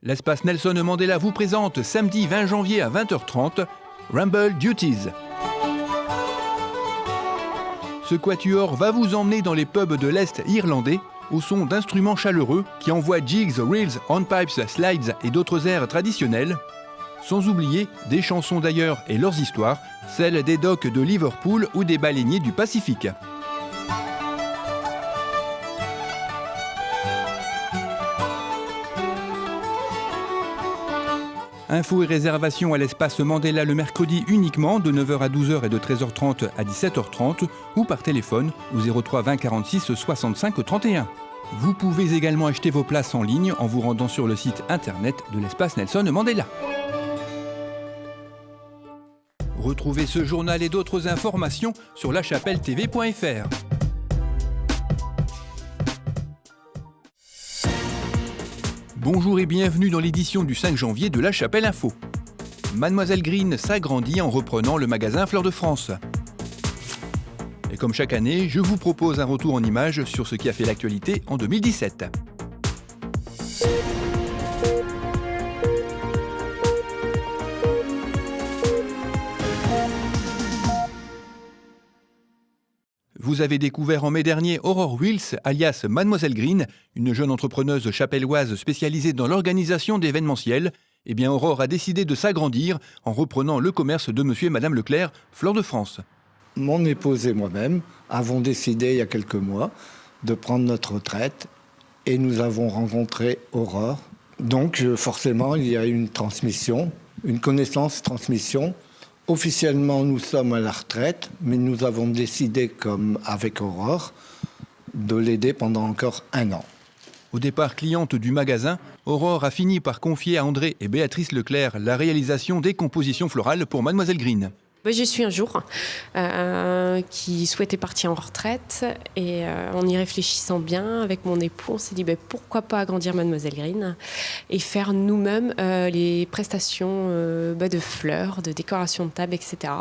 L'espace Nelson Mandela vous présente samedi 20 janvier à 20h30 Rumble Duties. Ce quatuor va vous emmener dans les pubs de l'Est irlandais au son d'instruments chaleureux qui envoient jigs, reels, hornpipes, slides et d'autres airs traditionnels, sans oublier des chansons d'ailleurs et leurs histoires, celles des docks de Liverpool ou des baleiniers du Pacifique. Infos et réservations à l'espace Mandela le mercredi uniquement de 9h à 12h et de 13h30 à 17h30 ou par téléphone au 03 20 46 65 31. Vous pouvez également acheter vos places en ligne en vous rendant sur le site internet de l'espace Nelson Mandela. Retrouvez ce journal et d'autres informations sur lachapelle-tv.fr. Bonjour et bienvenue dans l'édition du 5 janvier de La Chapelle Info. Mademoiselle Green s'agrandit en reprenant le magasin Fleurs de France. Et comme chaque année, je vous propose un retour en images sur ce qui a fait l'actualité en 2017. Vous avez découvert en mai dernier Aurore Wills, alias Mademoiselle Green, une jeune entrepreneuse chapelloise spécialisée dans l'organisation d'événementiels. Eh bien, Aurore a décidé de s'agrandir en reprenant le commerce de monsieur et madame Leclerc, Fleurs de France. Mon épouse et moi-même avons décidé il y a quelques mois de prendre notre retraite et nous avons rencontré Aurore. Donc, forcément, il y a une transmission, une connaissance-transmission. Officiellement, nous sommes à la retraite, mais nous avons décidé, comme avec Aurore, de l'aider pendant encore 1 an. Au départ cliente du magasin, Aurore a fini par confier à André et Béatrice Leclerc la réalisation des compositions florales pour Mademoiselle Green. J'ai su un jour qui souhaitait partir en retraite et en y réfléchissant bien avec mon époux, on s'est dit pourquoi pas agrandir Mademoiselle Green et faire nous-mêmes les prestations de fleurs, de décoration de table, etc.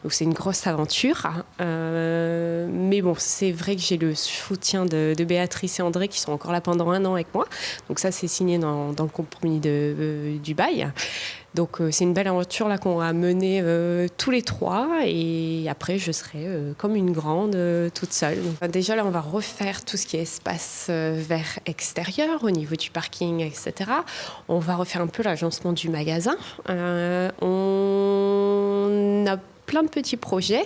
Donc c'est une grosse aventure. Mais bon, c'est vrai que j'ai le soutien de Béatrice et André qui sont encore là pendant 1 an avec moi. Donc ça, c'est signé dans le compromis du bail. Donc c'est une belle aventure là qu'on va mener tous les 3 et après je serai comme une grande toute seule. Donc, déjà là on va refaire tout ce qui est espace vert extérieur au niveau du parking, etc. On va refaire un peu l'agencement du magasin. On a plein de petits projets.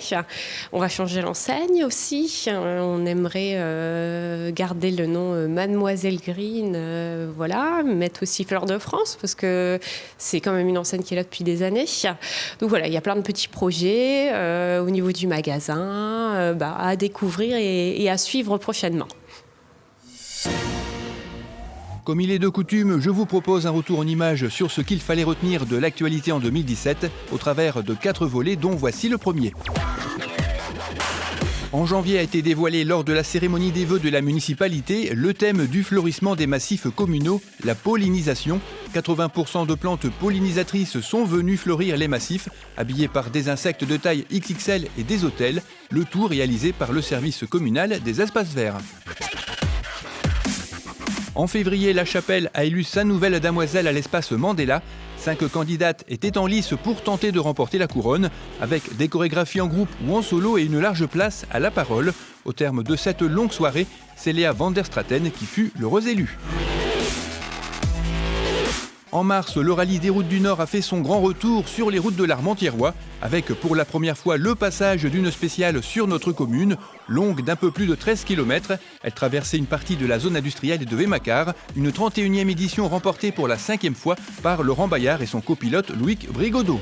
On va changer l'enseigne aussi. On aimerait garder le nom Mademoiselle Green, mettre aussi Fleurs de France parce que c'est quand même une enseigne qui est là depuis des années. Donc voilà, il y a plein de petits projets au niveau du magasin à découvrir et à suivre prochainement. Comme il est de coutume, je vous propose un retour en images sur ce qu'il fallait retenir de l'actualité en 2017 au travers de 4 volets dont voici le premier. En janvier a été dévoilé lors de la cérémonie des vœux de la municipalité le thème du fleurissement des massifs communaux, la pollinisation. 80% de plantes pollinisatrices sont venues fleurir les massifs, habillés par des insectes de taille XXL et des hôtels, le tout réalisé par le service communal des espaces verts. En février, La Chapelle a élu sa nouvelle damoiselle à l'espace Mandela. 5 candidates étaient en lice pour tenter de remporter la couronne, avec des chorégraphies en groupe ou en solo et une large place à la parole. Au terme de cette longue soirée, c'est Léa van der Straten qui fut l'heureuse élue. En mars, le rallye des routes du Nord a fait son grand retour sur les routes de l'Armentiérois, avec pour la première fois le passage d'une spéciale sur notre commune, longue d'un peu plus de 13 km. Elle traversait une partie de la zone industrielle de Vémacar, une 31e édition remportée pour la 5e fois par Laurent Bayard et son copilote Loïc Brigodeau.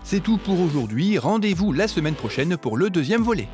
C'est tout pour aujourd'hui, rendez-vous la semaine prochaine pour le 2e volet.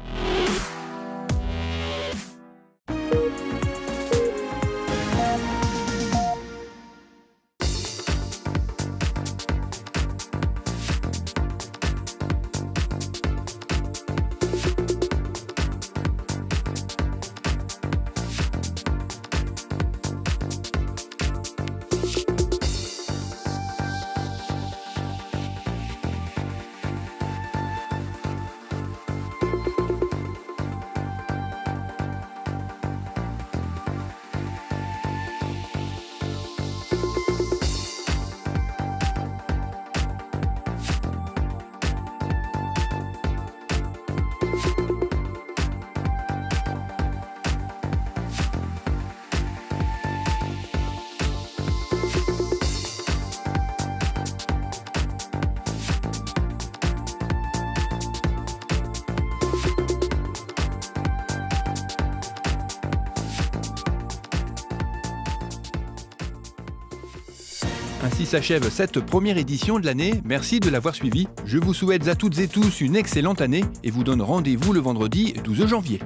Ainsi s'achève cette première édition de l'année. Merci de l'avoir suivi. Je vous souhaite à toutes et tous une excellente année et vous donne rendez-vous le vendredi 12 janvier.